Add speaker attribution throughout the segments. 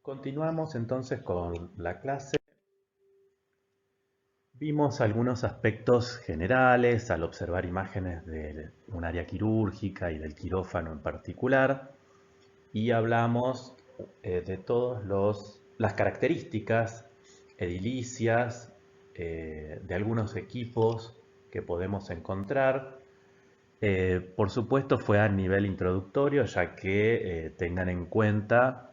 Speaker 1: Continuamos entonces con la clase. Vimos algunos aspectos generales al observar imágenes de un área quirúrgica y del quirófano en particular y hablamos de todas las características edilicias de algunos equipos que podemos encontrar. Por supuesto fue a nivel introductorio, ya que tengan en cuenta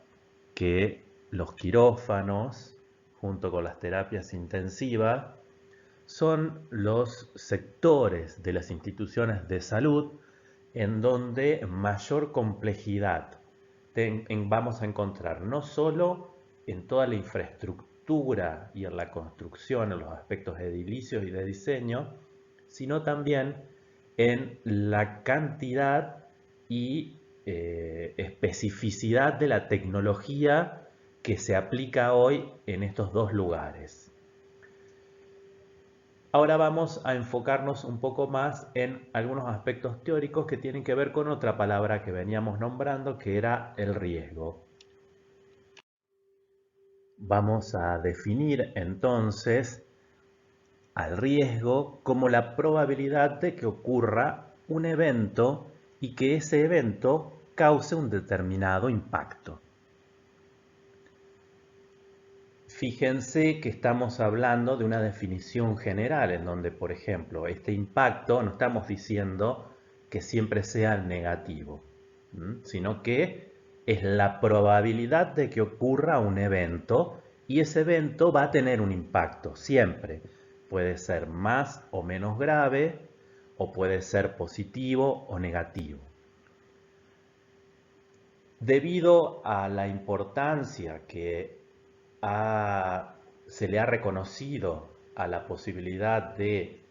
Speaker 1: que los quirófanos, junto con las terapias intensivas, son los sectores de las instituciones de salud en donde mayor complejidad vamos a encontrar, no solo en toda la infraestructura y en la construcción, en los aspectos edilicios y de diseño, sino también en la cantidad y especificidad de la tecnología que se aplica hoy en estos dos lugares. Ahora vamos a enfocarnos un poco más en algunos aspectos teóricos que tienen que ver con otra palabra que veníamos nombrando, que era el riesgo. Vamos a definir entonces al riesgo como la probabilidad de que ocurra un evento y que ese evento cause un determinado impacto. Fíjense que estamos hablando de una definición general en donde, por ejemplo, este impacto no estamos diciendo que siempre sea negativo, sino que es la probabilidad de que ocurra un evento y ese evento va a tener un impacto siempre. Puede ser más o menos grave o puede ser positivo o negativo. Debido a la importancia que se le ha reconocido a la posibilidad de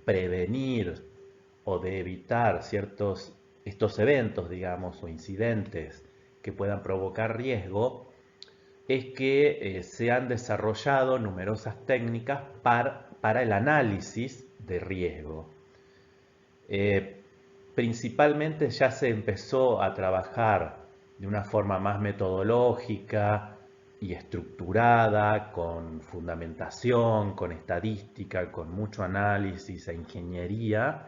Speaker 1: prevenir o de evitar estos eventos, digamos, o incidentes que puedan provocar riesgo, es que se han desarrollado numerosas técnicas para el análisis de riesgo. Principalmente ya se empezó a trabajar de una forma más metodológica y estructurada, con fundamentación, con estadística, con mucho análisis e ingeniería,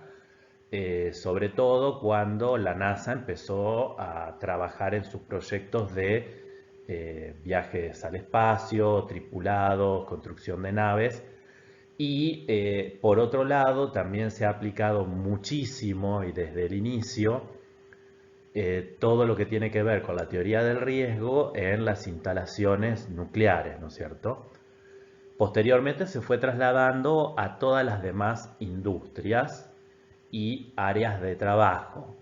Speaker 1: sobre todo cuando la NASA empezó a trabajar en sus proyectos de viajes al espacio, tripulados, construcción de naves. Y por otro lado, también se ha aplicado muchísimo y desde el inicio todo lo que tiene que ver con la teoría del riesgo en las instalaciones nucleares, ¿no es cierto? Posteriormente se fue trasladando a todas las demás industrias y áreas de trabajo.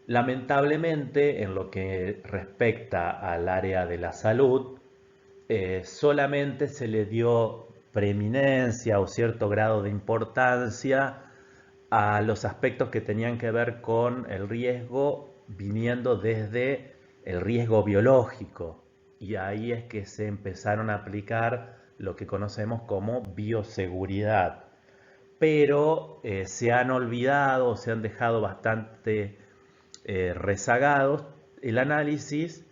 Speaker 1: Lamentablemente, en lo que respecta al área de la salud, solamente se le dio preeminencia o cierto grado de importancia a los aspectos que tenían que ver con el riesgo viniendo desde el riesgo biológico. Y ahí es que se empezaron a aplicar lo que conocemos como bioseguridad. Pero se han olvidado, se han dejado bastante rezagados el análisis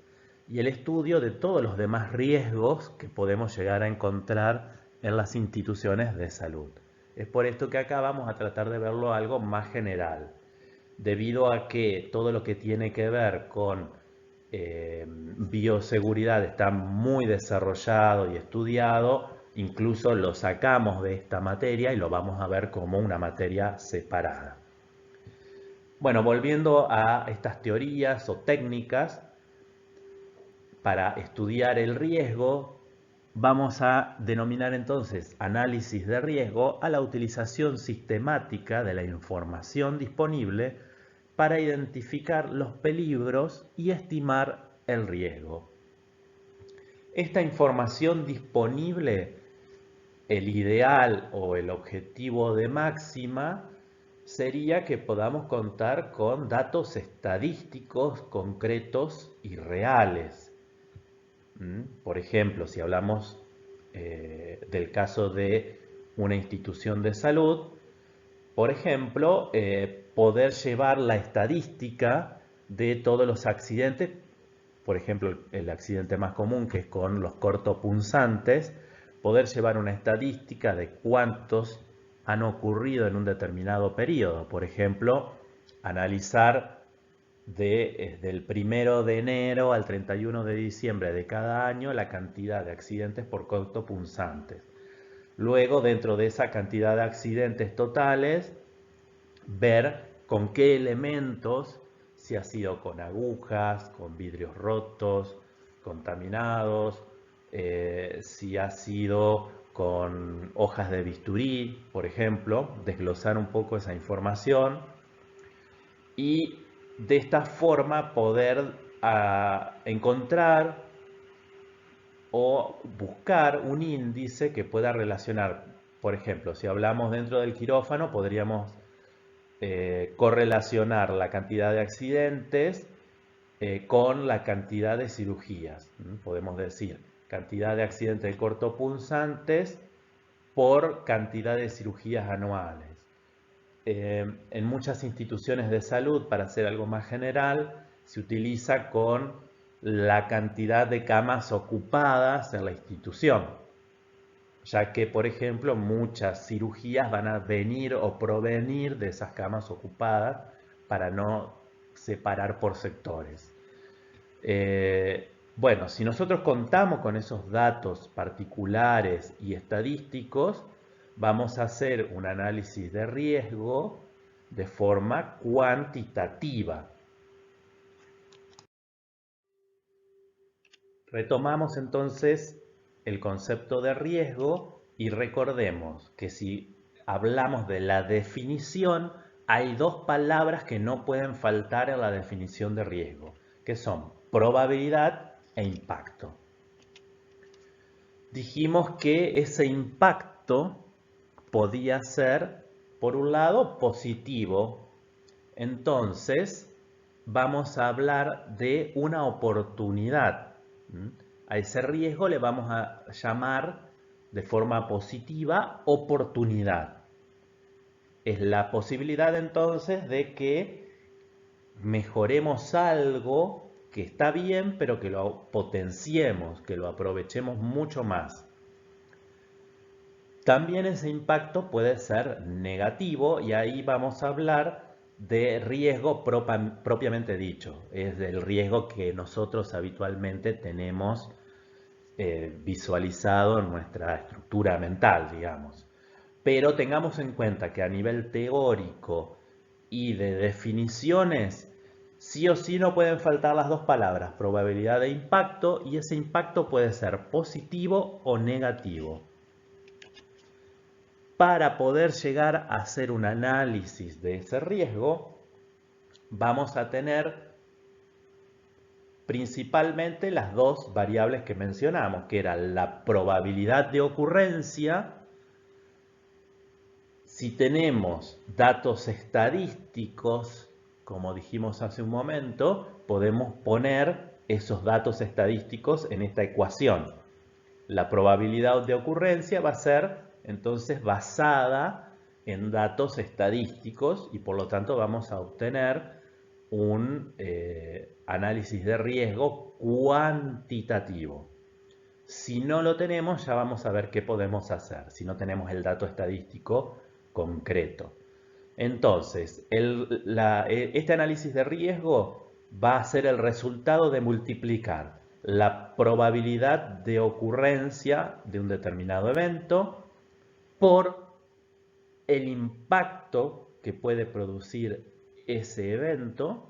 Speaker 1: y el estudio de todos los demás riesgos que podemos llegar a encontrar en las instituciones de salud. Es por esto que acá vamos a tratar de verlo algo más general, debido a que todo lo que tiene que ver con bioseguridad está muy desarrollado y estudiado, incluso lo sacamos de esta materia y lo vamos a ver como una materia separada. Bueno, volviendo a estas teorías o técnicas para estudiar el riesgo, vamos a denominar entonces análisis de riesgo a la utilización sistemática de la información disponible para identificar los peligros y estimar el riesgo. Esta información disponible, el ideal o el objetivo de máxima, sería que podamos contar con datos estadísticos concretos y reales. Por ejemplo, si hablamos del caso de una institución de salud, por ejemplo, poder llevar la estadística de todos los accidentes por ejemplo, el accidente más común, que es con los cortopunzantes, poder llevar una estadística de cuántos han ocurrido en un determinado periodo. Por ejemplo, analizar desde el 1 de enero al 31 de diciembre de cada año la cantidad de accidentes por cortopunzantes. Luego, dentro de esa cantidad de accidentes totales, ver con qué elementos, si ha sido con agujas, con vidrios rotos, contaminados, si ha sido con hojas de bisturí, por ejemplo, desglosar un poco esa información y de esta forma poder encontrar o buscar un índice que pueda relacionar. Por ejemplo, si hablamos dentro del quirófano, podríamos correlacionar la cantidad de accidentes con la cantidad de cirugías. Podemos decir cantidad de accidentes cortopunzantes por cantidad de cirugías anuales. En muchas instituciones de salud, para hacer algo más general, se utiliza con la cantidad de camas ocupadas en la institución, ya que, por ejemplo, muchas cirugías van a venir o provenir de esas camas ocupadas para no separar por sectores. Bueno, si nosotros contamos con esos datos particulares y estadísticos, vamos a hacer un análisis de riesgo de forma cuantitativa. Retomamos entonces el concepto de riesgo y recordemos que si hablamos de la definición, hay dos palabras que no pueden faltar en la definición de riesgo, que son probabilidad e impacto. Dijimos que ese impacto podía ser, por un lado, positivo. Entonces, vamos a hablar de una oportunidad. A ese riesgo le vamos a llamar de forma positiva oportunidad. Es la posibilidad entonces de que mejoremos algo que está bien, pero que lo potenciemos, que lo aprovechemos mucho más. También ese impacto puede ser negativo y ahí vamos a hablar de riesgo propiamente dicho. Es del riesgo que nosotros habitualmente tenemos visualizado en nuestra estructura mental, digamos. Pero tengamos en cuenta que a nivel teórico y de definiciones, sí o sí no pueden faltar las dos palabras, probabilidad de impacto, y ese impacto puede ser positivo o negativo. Para poder llegar a hacer un análisis de ese riesgo, vamos a tener principalmente las dos variables que mencionamos, que era la probabilidad de ocurrencia. Si tenemos datos estadísticos, como dijimos hace un momento, podemos poner esos datos estadísticos en esta ecuación. La probabilidad de ocurrencia va a ser entonces basada en datos estadísticos y por lo tanto vamos a obtener un análisis de riesgo cuantitativo. Si no lo tenemos, ya vamos a ver qué podemos hacer, si no tenemos el dato estadístico concreto. Entonces, este análisis de riesgo va a ser el resultado de multiplicar la probabilidad de ocurrencia de un determinado evento por el impacto que puede producir ese evento,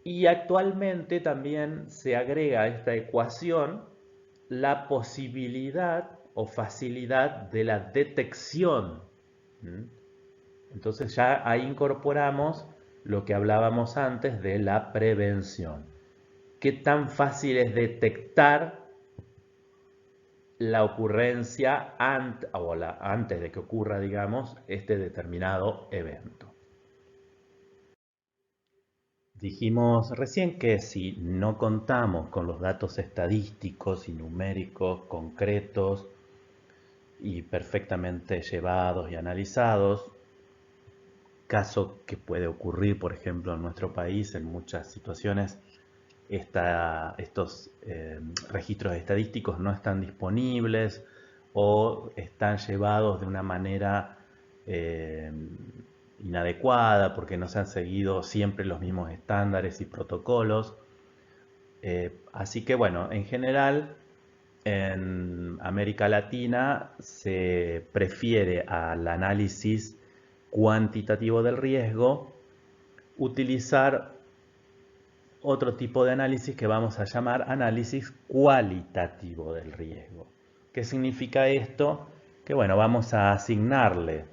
Speaker 1: y actualmente también se agrega a esta ecuación la posibilidad o facilidad de la detección. Entonces ya ahí incorporamos lo que hablábamos antes de la prevención. ¿Qué tan fácil es detectar la ocurrencia antes de que ocurra, digamos, este determinado evento? Dijimos recién que si no contamos con los datos estadísticos y numéricos concretos y perfectamente llevados y analizados, caso que puede ocurrir, por ejemplo, en nuestro país en muchas situaciones, estos registros estadísticos no están disponibles o están llevados de una manera inadecuada porque no se han seguido siempre los mismos estándares y protocolos. Así que bueno, en general en América Latina se prefiere al análisis cuantitativo del riesgo utilizar otro tipo de análisis que vamos a llamar análisis cualitativo del riesgo. ¿Qué significa esto? Que bueno, vamos a asignarle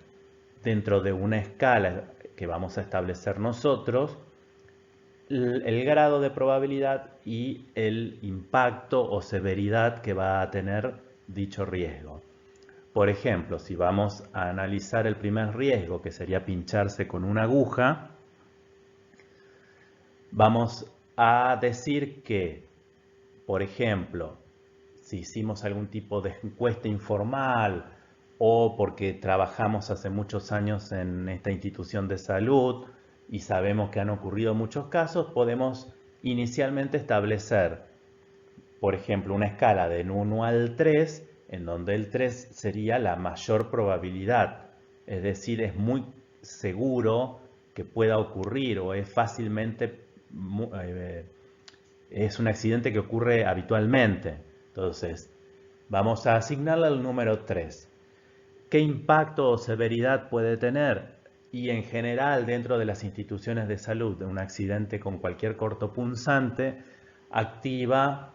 Speaker 1: dentro de una escala que vamos a establecer nosotros el grado de probabilidad y el impacto o severidad que va a tener dicho riesgo. Por ejemplo, si vamos a analizar el primer riesgo, que sería pincharse con una aguja, vamos a decir que, por ejemplo, si hicimos algún tipo de encuesta informal o porque trabajamos hace muchos años en esta institución de salud y sabemos que han ocurrido muchos casos, podemos inicialmente establecer, por ejemplo, una escala del 1 al 3, en donde el 3 sería la mayor probabilidad. Es decir, es muy seguro que pueda ocurrir o es fácilmente, es un accidente que ocurre habitualmente. Entonces, vamos a asignarle al número 3. ¿Qué impacto o severidad puede tener? Y en general, dentro de las instituciones de salud, un accidente con cualquier cortopunzante activa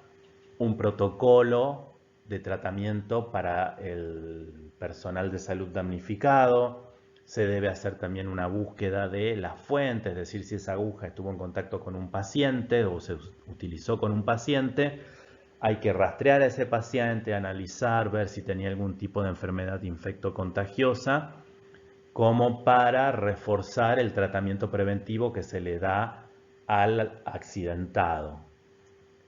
Speaker 1: un protocolo de tratamiento para el personal de salud damnificado. Se debe hacer también una búsqueda de la fuente, es decir, si esa aguja estuvo en contacto con un paciente o se utilizó con un paciente. Hay que rastrear a ese paciente, analizar, ver si tenía algún tipo de enfermedad infectocontagiosa, como para reforzar el tratamiento preventivo que se le da al accidentado.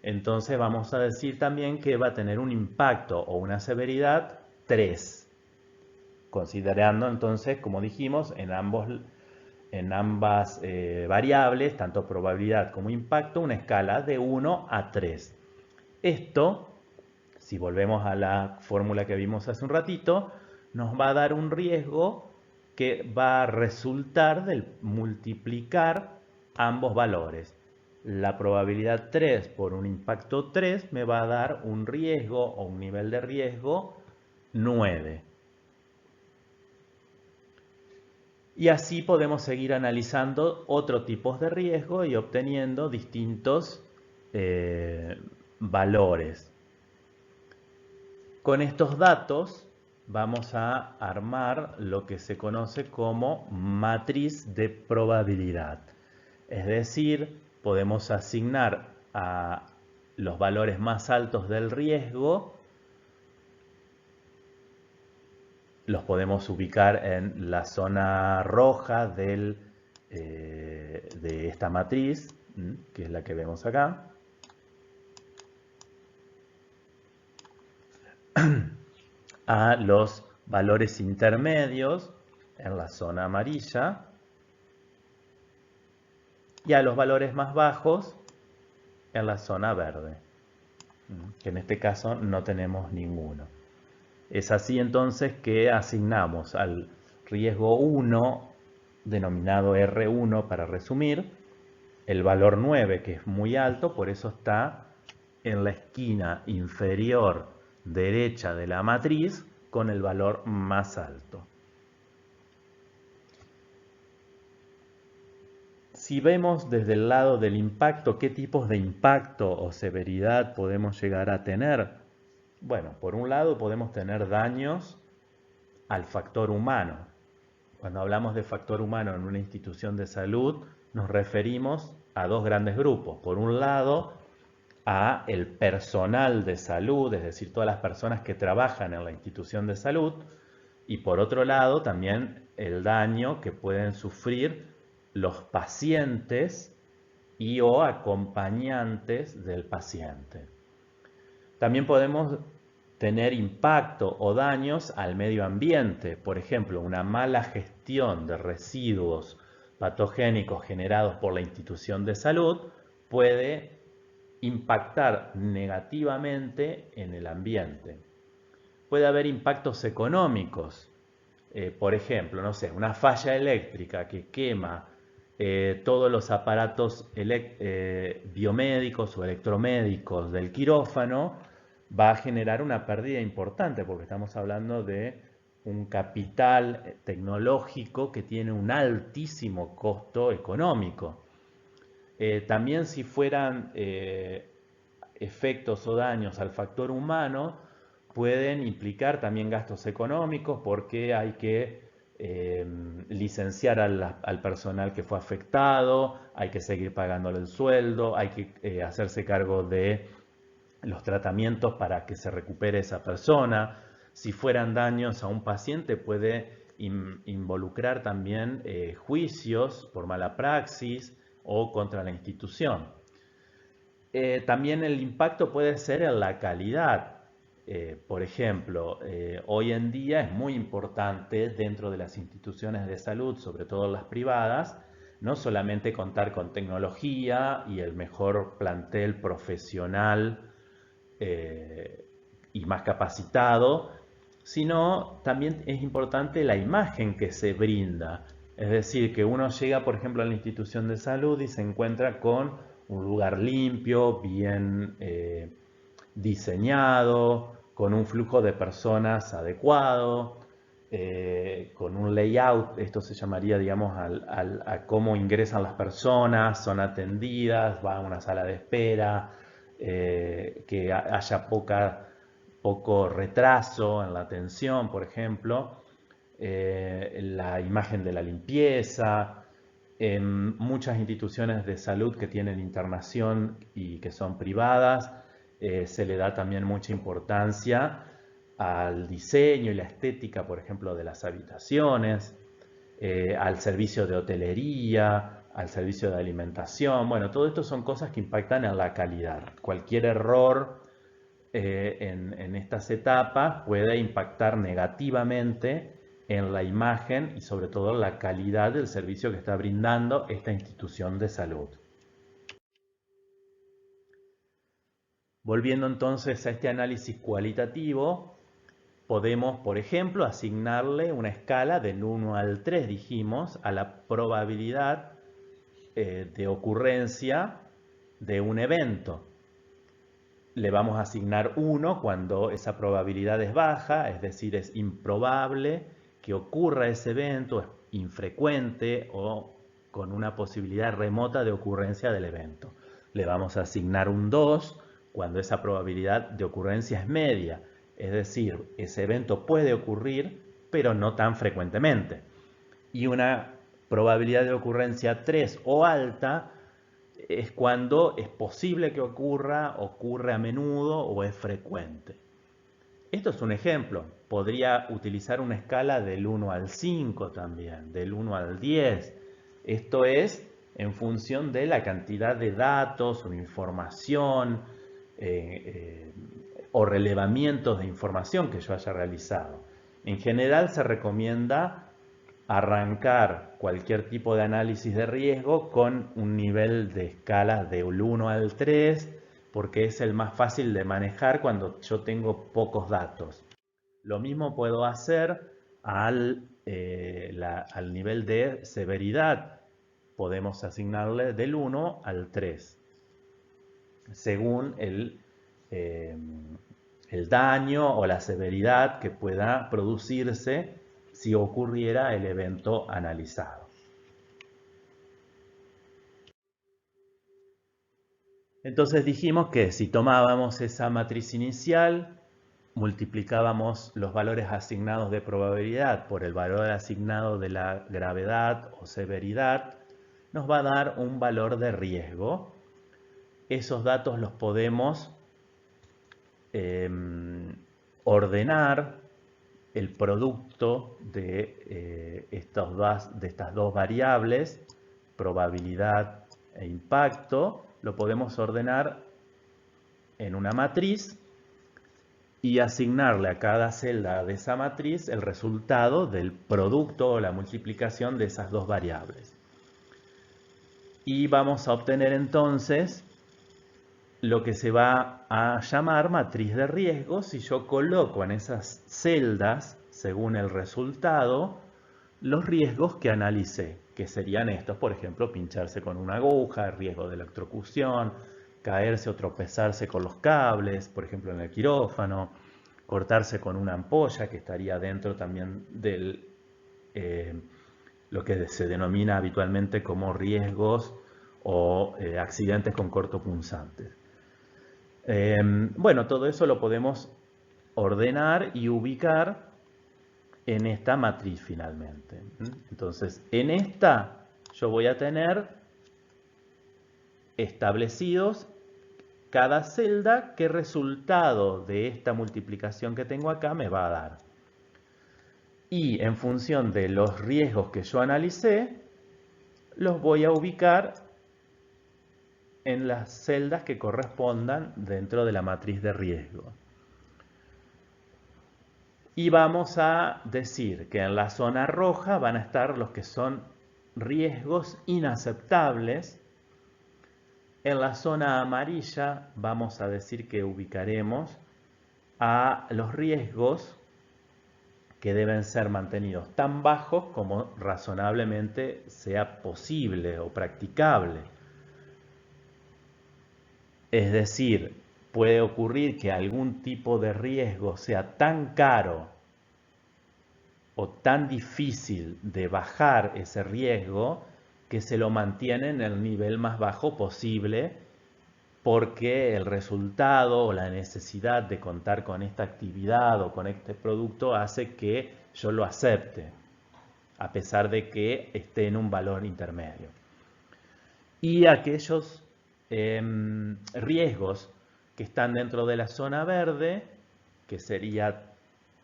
Speaker 1: Entonces vamos a decir también que va a tener un impacto o una severidad 3, considerando entonces, como dijimos, en ambas variables, tanto probabilidad como impacto, una escala de 1 a 3. Esto, si volvemos a la fórmula que vimos hace un ratito, nos va a dar un riesgo que va a resultar del multiplicar ambos valores. La probabilidad 3 por un impacto 3 me va a dar un riesgo o un nivel de riesgo 9. Y así podemos seguir analizando otros tipos de riesgo y obteniendo distintos valores. Con estos datos vamos a armar lo que se conoce como matriz de probabilidad. Es decir, podemos asignar a los valores más altos del riesgo, los podemos ubicar en la zona roja de esta matriz, que es la que vemos acá. A los valores intermedios en la zona amarilla y a los valores más bajos en la zona verde, que en este caso no tenemos ninguno. Es así entonces que asignamos al riesgo 1, denominado R1 para resumir, el valor 9, que es muy alto, por eso está en la esquina inferior derecha de la matriz con el valor más alto. Si vemos desde el lado del impacto, ¿qué tipos de impacto o severidad podemos llegar a tener? Bueno, por un lado podemos tener daños al factor humano. Cuando hablamos de factor humano en una institución de salud, nos referimos a dos grandes grupos. Por un lado, a el personal de salud, es decir, todas las personas que trabajan en la institución de salud, y por otro lado también el daño que pueden sufrir los pacientes y o acompañantes del paciente. También podemos tener impacto o daños al medio ambiente, por ejemplo, una mala gestión de residuos patogénicos generados por la institución de salud puede impactar negativamente en el ambiente. Puede haber impactos económicos. Por ejemplo, no sé, una falla eléctrica que quema todos los aparatos biomédicos o electromédicos del quirófano, va a generar una pérdida importante porque estamos hablando de un capital tecnológico que tiene un altísimo costo económico. También si fueran efectos o daños al factor humano, pueden implicar también gastos económicos porque hay que licenciar al personal que fue afectado, hay que seguir pagándole el sueldo, hay que hacerse cargo de los tratamientos para que se recupere esa persona. Si fueran daños a un paciente, puede involucrar también juicios por mala praxis o contra la institución. También el impacto puede ser en la calidad. Por ejemplo, hoy en día es muy importante dentro de las instituciones de salud, sobre todo las privadas, no solamente contar con tecnología y el mejor plantel profesional y más capacitado, sino también es importante la imagen que se brinda. Es decir, que uno llega, por ejemplo, a la institución de salud y se encuentra con un lugar limpio, bien diseñado, con un flujo de personas adecuado, con un layout, esto se llamaría, digamos, a cómo ingresan las personas, son atendidas, va a una sala de espera, que haya poco retraso en la atención, por ejemplo, la imagen de la limpieza. En muchas instituciones de salud que tienen internación y que son privadas, se le da también mucha importancia al diseño y la estética, por ejemplo, de las habitaciones, al servicio de hotelería, al servicio de alimentación. Bueno, todo esto son cosas que impactan en la calidad. Cualquier error en estas etapas puede impactar negativamente en la imagen y sobre todo en la calidad del servicio que está brindando esta institución de salud. Volviendo entonces a este análisis cualitativo, podemos, por ejemplo, asignarle una escala del 1 al 3, dijimos, a la probabilidad de ocurrencia de un evento. Le vamos a asignar 1 cuando esa probabilidad es baja, es decir, es improbable que ocurra ese evento, es infrecuente o con una posibilidad remota de ocurrencia del evento. Le vamos a asignar un 2 cuando esa probabilidad de ocurrencia es media, es decir, ese evento puede ocurrir, pero no tan frecuentemente. Y una probabilidad de ocurrencia 3 o alta es cuando es posible que ocurra, ocurre a menudo o es frecuente. Esto es un ejemplo. Podría utilizar una escala del 1 al 5 también, del 1 al 10. Esto es en función de la cantidad de datos o información o relevamientos de información que yo haya realizado. En general se recomienda arrancar cualquier tipo de análisis de riesgo con un nivel de escala del 1 al 3, porque es el más fácil de manejar cuando yo tengo pocos datos. Lo mismo puedo hacer al nivel de severidad. Podemos asignarle del 1 al 3, según el daño o la severidad que pueda producirse si ocurriera el evento analizado. Entonces dijimos que si tomábamos esa matriz inicial, multiplicábamos los valores asignados de probabilidad por el valor asignado de la gravedad o severidad, nos va a dar un valor de riesgo. Esos datos los podemos ordenar. El producto de estas dos variables, probabilidad e impacto, lo podemos ordenar en una matriz y asignarle a cada celda de esa matriz el resultado del producto o la multiplicación de esas dos variables. Y vamos a obtener entonces lo que se va a llamar matriz de riesgos si yo coloco en esas celdas, según el resultado, los riesgos que analicé, que serían estos, por ejemplo, pincharse con una aguja, riesgo de electrocución, caerse o tropezarse con los cables, por ejemplo en el quirófano, cortarse con una ampolla, que estaría dentro también del lo que se denomina habitualmente como riesgos o accidentes con cortopunzantes. Bueno, todo eso lo podemos ordenar y ubicar en esta matriz finalmente. Entonces, en esta yo voy a tener establecidos cada celda qué resultado de esta multiplicación que tengo acá me va a dar. Y en función de los riesgos que yo analicé, los voy a ubicar en las celdas que correspondan dentro de la matriz de riesgo. Y vamos a decir que en la zona roja van a estar los que son riesgos inaceptables. En la zona amarilla vamos a decir que ubicaremos a los riesgos que deben ser mantenidos tan bajos como razonablemente sea posible o practicable. Es decir, puede ocurrir que algún tipo de riesgo sea tan caro o tan difícil de bajar ese riesgo que se lo mantiene en el nivel más bajo posible porque el resultado o la necesidad de contar con esta actividad o con este producto hace que yo lo acepte, a pesar de que esté en un valor intermedio. Y aquellos riesgos que están dentro de la zona verde, que sería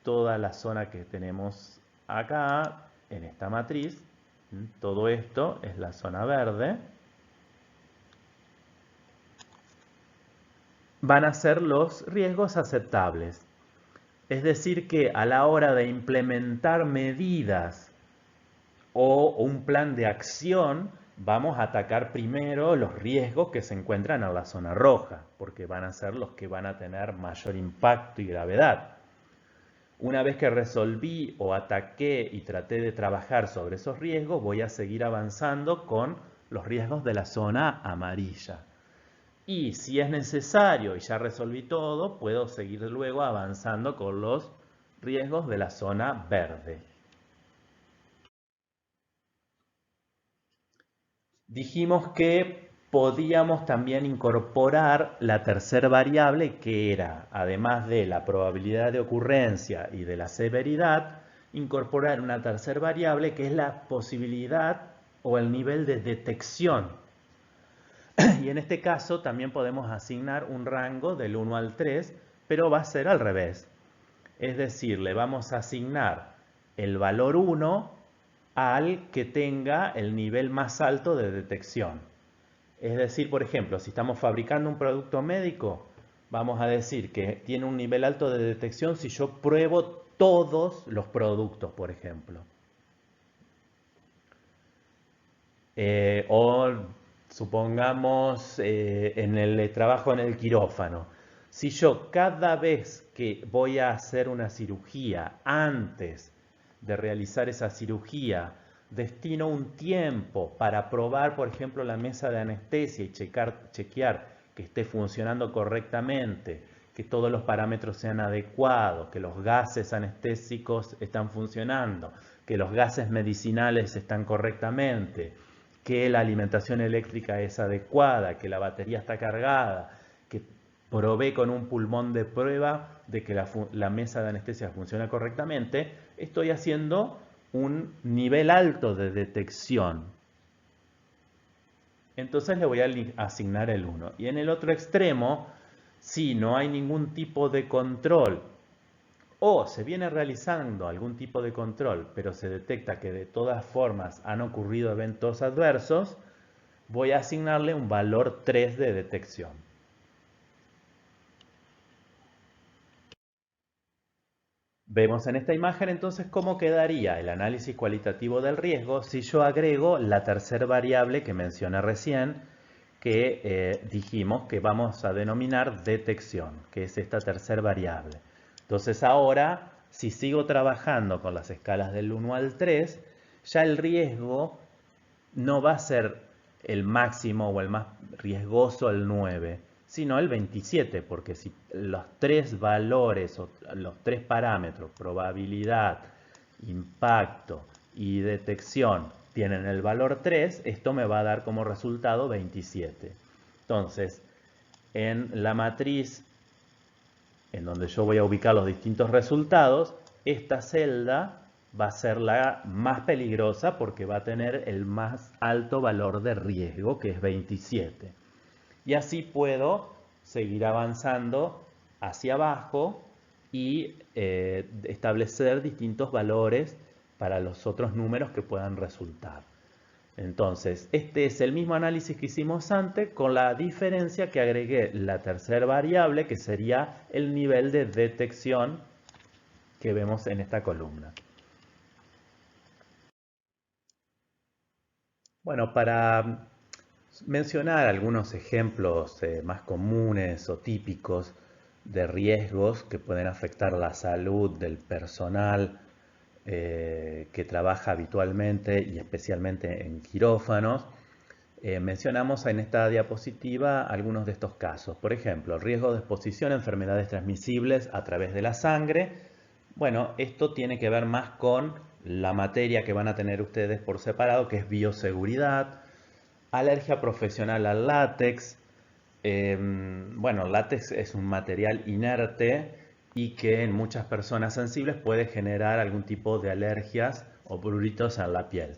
Speaker 1: toda la zona que tenemos acá en esta matriz, todo esto es la zona verde, van a ser los riesgos aceptables. Es decir que a la hora de implementar medidas o un plan de acción, vamos a atacar primero los riesgos que se encuentran en la zona roja, porque van a ser los que van a tener mayor impacto y gravedad. Una vez que resolví o ataqué y traté de trabajar sobre esos riesgos, voy a seguir avanzando con los riesgos de la zona amarilla. Y si es necesario y ya resolví todo, puedo seguir luego avanzando con los riesgos de la zona verde. Dijimos que podíamos también incorporar la tercera variable, que era, además de la probabilidad de ocurrencia y de la severidad, incorporar una tercera variable que es la posibilidad o el nivel de detección. Y en este caso también podemos asignar un rango del 1 al 3, pero va a ser al revés. Es decir, le vamos a asignar el valor 1 al que tenga el nivel más alto de detección. Es decir, por ejemplo, si estamos fabricando un producto médico, vamos a decir que tiene un nivel alto de detección si yo pruebo todos los productos, por ejemplo. O supongamos en el trabajo en el quirófano. Si yo cada vez que voy a hacer una cirugía, antes de realizar esa cirugía, destino un tiempo para probar, por ejemplo, la mesa de anestesia y chequear que esté funcionando correctamente, que todos los parámetros sean adecuados, que los gases anestésicos están funcionando, que los gases medicinales están correctamente, que la alimentación eléctrica es adecuada, que la batería está cargada, que probé con un pulmón de prueba de que la mesa de anestesia funciona correctamente, estoy haciendo un nivel alto de detección. Entonces le voy a asignar el 1. Y en el otro extremo, si no hay ningún tipo de control o se viene realizando algún tipo de control, pero se detecta que de todas formas han ocurrido eventos adversos, voy a asignarle un valor 3 de detección. Vemos en esta imagen entonces cómo quedaría el análisis cualitativo del riesgo si yo agrego la tercera variable que mencioné recién, que dijimos que vamos a denominar detección, que es esta tercera variable. Entonces ahora, si sigo trabajando con las escalas del 1 al 3, ya el riesgo no va a ser el máximo o el más riesgoso el 9, sino el 27, porque si los tres valores o los tres parámetros, probabilidad, impacto y detección, tienen el valor 3, esto me va a dar como resultado 27. Entonces, en la matriz en donde yo voy a ubicar los distintos resultados, esta celda va a ser la más peligrosa porque va a tener el más alto valor de riesgo, que es 27. Y así puedo seguir avanzando hacia abajo y establecer distintos valores para los otros números que puedan resultar. Entonces, este es el mismo análisis que hicimos antes, con la diferencia que agregué la tercera variable, que sería el nivel de detección que vemos en esta columna. Bueno, para mencionar algunos ejemplos más comunes o típicos de riesgos que pueden afectar la salud del personal que trabaja habitualmente y especialmente en quirófanos, mencionamos en esta diapositiva algunos de estos casos. Por ejemplo, riesgo de exposición a enfermedades transmisibles a través de la sangre. Bueno, esto tiene que ver más con la materia que van a tener ustedes por separado, que es bioseguridad, alergia profesional al látex. Bueno, el látex es un material inerte y que en muchas personas sensibles puede generar algún tipo de alergias o pruritos en la piel.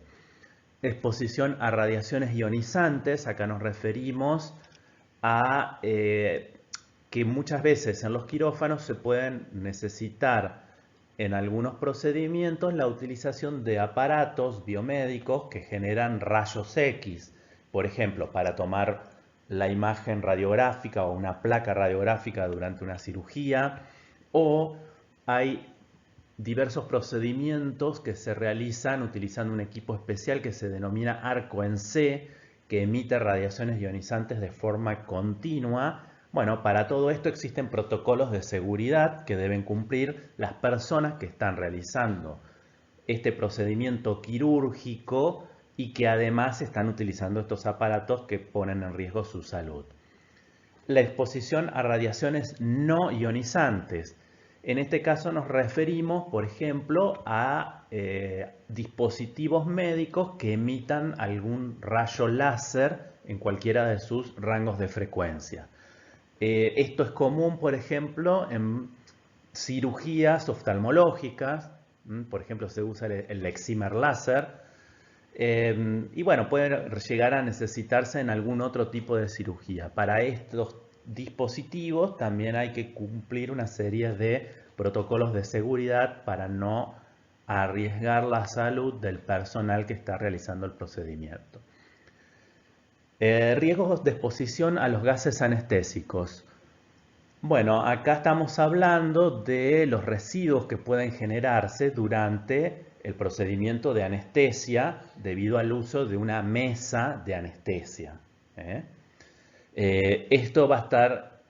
Speaker 1: Exposición a radiaciones ionizantes, acá nos referimos a que muchas veces en los quirófanos se pueden necesitar en algunos procedimientos la utilización de aparatos biomédicos que generan rayos X, por ejemplo, para tomar la imagen radiográfica o una placa radiográfica durante una cirugía, o hay diversos procedimientos que se realizan utilizando un equipo especial que se denomina arco en C, que emite radiaciones ionizantes de forma continua. Bueno, para todo esto existen protocolos de seguridad que deben cumplir las personas que están realizando este procedimiento quirúrgico y que además están utilizando estos aparatos que ponen en riesgo su salud. La exposición a radiaciones no ionizantes. En este caso nos referimos, por ejemplo, a dispositivos médicos que emitan algún rayo láser en cualquiera de sus rangos de frecuencia. Esto es común, por ejemplo, en cirugías oftalmológicas. Por ejemplo, se usa el excimer láser. Y bueno, puede llegar a necesitarse en algún otro tipo de cirugía. Para estos dispositivos también hay que cumplir una serie de protocolos de seguridad para no arriesgar la salud del personal que está realizando el procedimiento. Riesgos de exposición a los gases anestésicos. Bueno, acá estamos hablando de los residuos que pueden generarse durante el procedimiento de anestesia debido al uso de una mesa de anestesia. Esto va a estar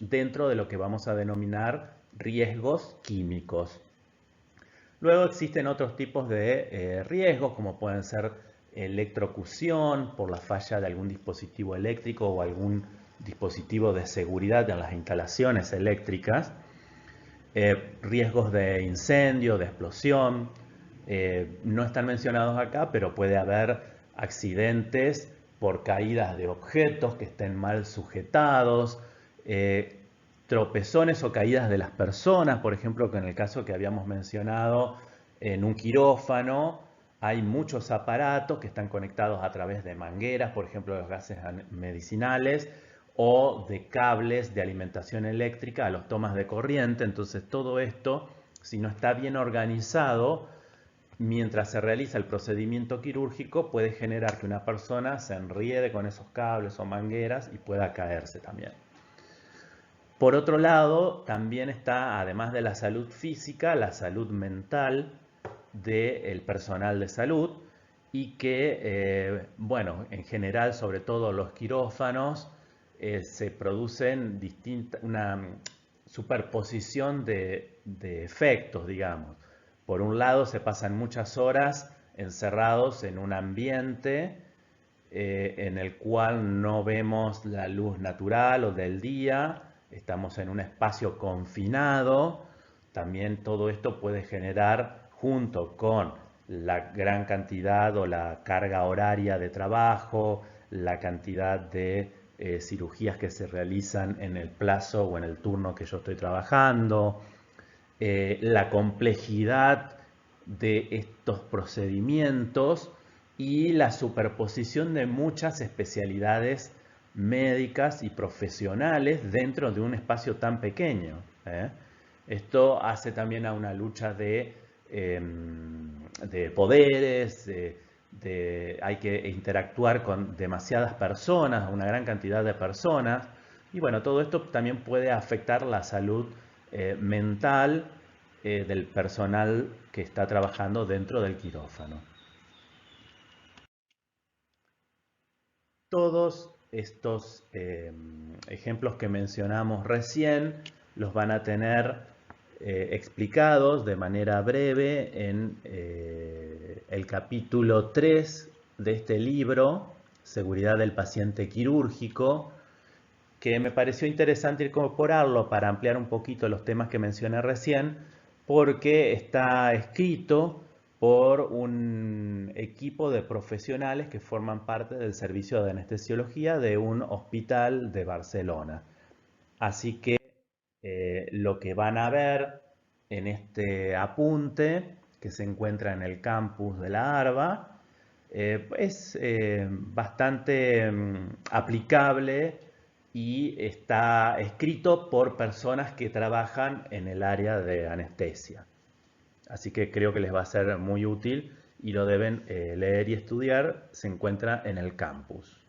Speaker 1: dentro de lo que vamos a denominar riesgos químicos. Luego existen otros tipos de riesgos, como pueden ser electrocución por la falla de algún dispositivo eléctrico o algún dispositivo de seguridad en las instalaciones eléctricas, riesgos de incendio, de explosión, no están mencionados acá, pero puede haber accidentes por caídas de objetos que estén mal sujetados, tropezones o caídas de las personas, por ejemplo, que en el caso que habíamos mencionado en un quirófano, hay muchos aparatos que están conectados a través de mangueras, por ejemplo, los gases medicinales, o de cables de alimentación eléctrica a los tomas de corriente. Entonces todo esto, si no está bien organizado, mientras se realiza el procedimiento quirúrgico, puede generar que una persona se enriede con esos cables o mangueras y pueda caerse también. Por otro lado, también está, además de la salud física, la salud mental del personal de salud. y que, bueno, en general, sobre todo los quirófanos, se producen una superposición de efectos, digamos. Por un lado, se pasan muchas horas encerrados en un ambiente en el cual no vemos la luz natural o del día, estamos en un espacio confinado. También todo esto puede generar, junto con la gran cantidad o la carga horaria de trabajo, la cantidad de cirugías que se realizan en el plazo o en el turno que yo estoy trabajando, la complejidad de estos procedimientos y la superposición de muchas especialidades médicas y profesionales dentro de un espacio tan pequeño. ¿Eh? Esto hace también a una lucha de poderes, hay que interactuar con demasiadas personas, una gran cantidad de personas. Y bueno, todo esto también puede afectar la salud mental del personal que está trabajando dentro del quirófano. Todos estos ejemplos que mencionamos recién los van a tener explicados de manera breve en el capítulo 3 de este libro, Seguridad del paciente quirúrgico, que me pareció interesante incorporarlo para ampliar un poquito los temas que mencioné recién, porque está escrito por un equipo de profesionales que forman parte del servicio de anestesiología de un hospital de Barcelona. Así que lo que van a ver en este apunte que se encuentra en el campus de la ARBA es bastante aplicable y está escrito por personas que trabajan en el área de anestesia. Así que creo que les va a ser muy útil y lo deben leer y estudiar. Se encuentra en el campus.